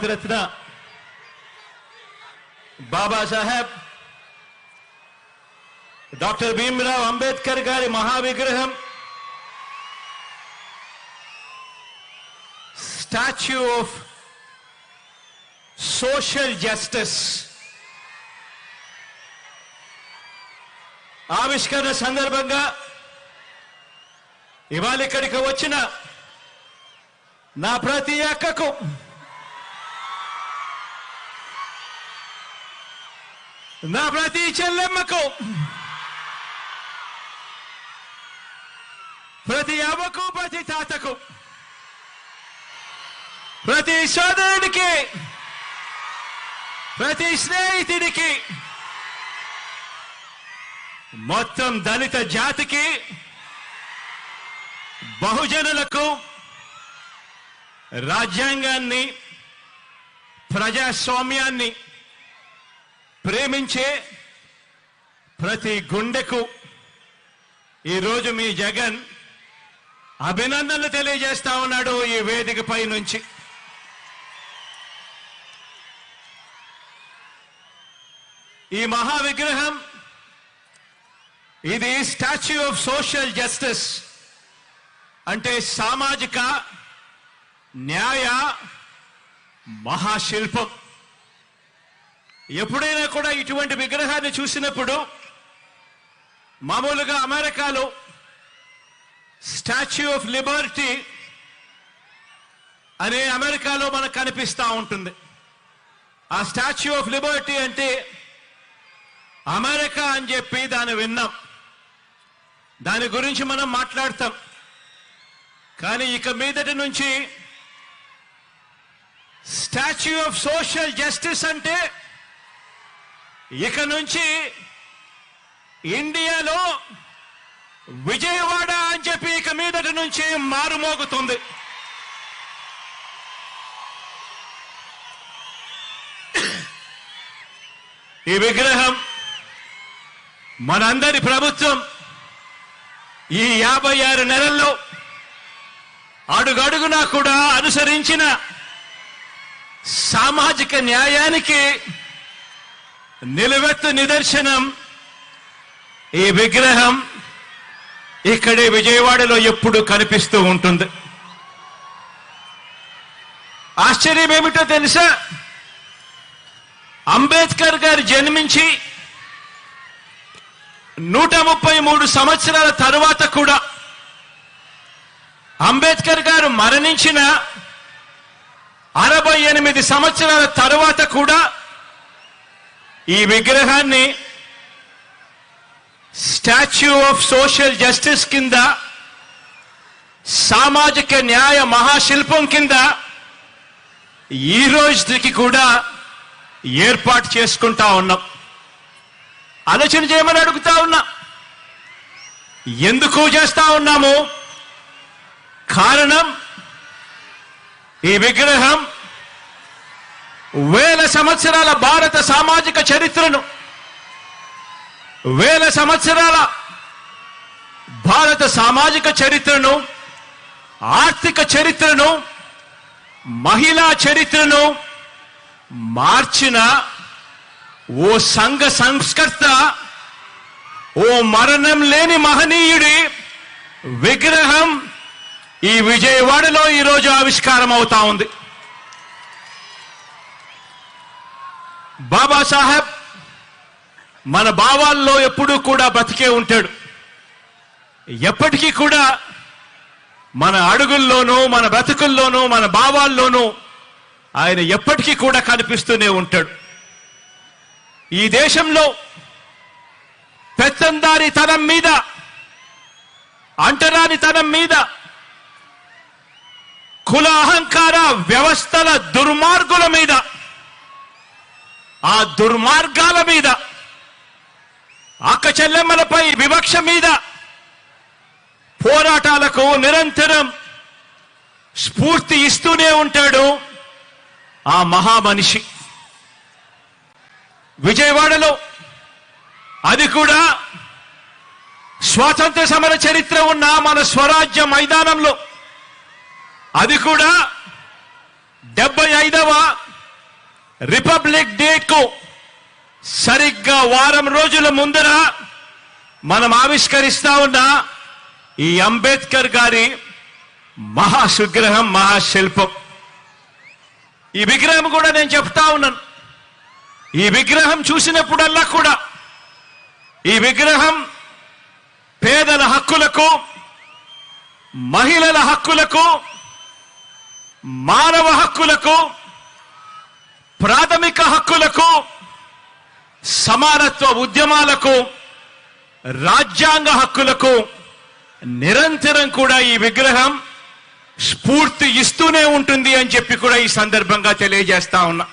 Jathiratna Babasaheb doctor Bhimrao Ambedkar గారి మహావిగ్రహం statue of social justice ఆవిష్కరణ సందర్భంగా ఇవాళ ఇక్కడికి వచ్చిన నా ప్రతి అక్కకు నా ప్రతి చెల్లెమ్మకు ప్రతి అవ్వకు ప్రతి తాతకు ప్రతి సోదరుడికి ప్రతి స్నేహితుడికి మొత్తం దళిత జాతికి బహుజనులకు రాజ్యాంగాన్ని ప్రజాస్వామ్యాన్ని ప్రేమించే ప్రతి గుండెకు ఈరోజు మీ జగన్ అభినందనలు తెలియజేస్తా ఉన్నాడు ఈ వేదికపై నుంచి. ఈ మహావిగ్రహం ఇది స్టాచ్యూ ఆఫ్ సోషల్ జస్టిస్ అంటే సామాజిక న్యాయ మహాశిల్పం. ఎప్పుడైనా కూడా ఇటువంటి విగ్రహాన్ని చూసినప్పుడు మామూలుగా అమెరికాలో స్టాచ్యూ ఆఫ్ లిబర్టీ అనే అమెరికాలో మనకు కనిపిస్తూ ఉంటుంది. ఆ స్టాచ్యూ ఆఫ్ లిబర్టీ అంటే అమెరికా అని చెప్పి దాన్ని విన్నాం, దాని గురించి మనం మాట్లాడతాం. కానీ ఇక మీదటి నుంచి స్టాచ్యూ ఆఫ్ సోషల్ జస్టిస్ అంటే ఇక నుంచి ఇండియాలో విజయవాడ అని చెప్పి ఇక మీదటి నుంచి మారుమోగుతుంది. ఈ విగ్రహం మనందరి ప్రభుత్వం ఈ 56 నెలల్లో అడుగడుగునా కూడా అనుసరించిన సామాజిక న్యాయానికి నిలువెత్తు నిదర్శనం ఈ విగ్రహం ఇక్కడే విజయవాడలో ఎప్పుడు కనిపిస్తూ ఉంటుంది. ఆశ్చర్యం ఏమిటో తెలుసా, అంబేద్కర్ గారు జన్మించి 133 సంవత్సరాల తరువాత కూడా, అంబేద్కర్ గారు మరణించిన 68 సంవత్సరాల తరువాత కూడా ఈ విగ్రహాన్ని స్టాచ్యూ ఆఫ్ సోషల్ జస్టిస్ కింద, సామాజిక న్యాయ మహాశిల్పం కింద ఈ రోజుకి కూడా ఏర్పాటు చేసుకుంటా ఉన్నాం. ఆలోచన చేయమని అడుగుతా ఉన్నా. ఎందుకు చేస్తా ఉన్నాము? కారణం ఈ విగ్రహం వేల సంవత్సరాల భారత సామాజిక చరిత్రను, వేల సంవత్సరాల భారత సామాజిక చరిత్రను, ఆర్థిక చరిత్రను, మహిళా చరిత్రను మార్చిన ఓ సంఘ సంస్కర్త, ఓ మరణం లేని మహనీయుడి విగ్రహం ఈ విజయవాడలో ఈరోజు ఆవిష్కారం అవుతా ఉంది. బాబాసాహెబ్ మన భావాల్లో ఎప్పుడూ కూడా బ్రతికే ఉంటాడు. ఎప్పటికీ కూడా మన అడుగుల్లోనూ, మన బ్రతుకుల్లోనూ, మన భావాల్లోనూ ఆయన ఎప్పటికీ కూడా కనిపిస్తూనే ఉంటాడు. ఈ దేశంలో పెత్తందారితనం మీద, అంటరానితనం మీద, కుల అహంకార వ్యవస్థల దుర్మార్గుల మీద, ఆ దుర్మార్గాల మీద, అక్క చెల్లెమ్మలపై వివక్ష మీద పోరాటాలకు నిరంతరం స్ఫూర్తి ఇస్తూనే ఉంటాడు ఆ మహామనిషి. విజయవాడలో, అది కూడా స్వాతంత్ర సమర చరిత్ర ఉన్న మన స్వరాజ్య మైదానంలో, అది కూడా 75వ రిపబ్లిక్ డే కు సరిగ్గా వారం రోజుల ముందర మనం ఆవిష్కరిస్తా ఉన్న ఈ అంబేద్కర్ గారి మహాశిల్పం, మహాశిల్పం. ఈ విగ్రహం కూడా నేను చెప్తా ఉన్నాను, ఈ విగ్రహం చూసినప్పుడల్లా కూడా ఈ విగ్రహం పేదల హక్కులకు, మహిళల హక్కులకు, మానవ హక్కులకు, ప్రాథమిక హక్కులకు, సమానత్వ ఉద్యమాలకు, రాజ్యాంగ హక్కులకు నిరంతరం కూడా ఈ విగ్రహం స్ఫూర్తి ఇస్తూనే ఉంటుంది అని చెప్పి కూడా ఈ సందర్భంగా తెలియజేస్తా ఉన్నా.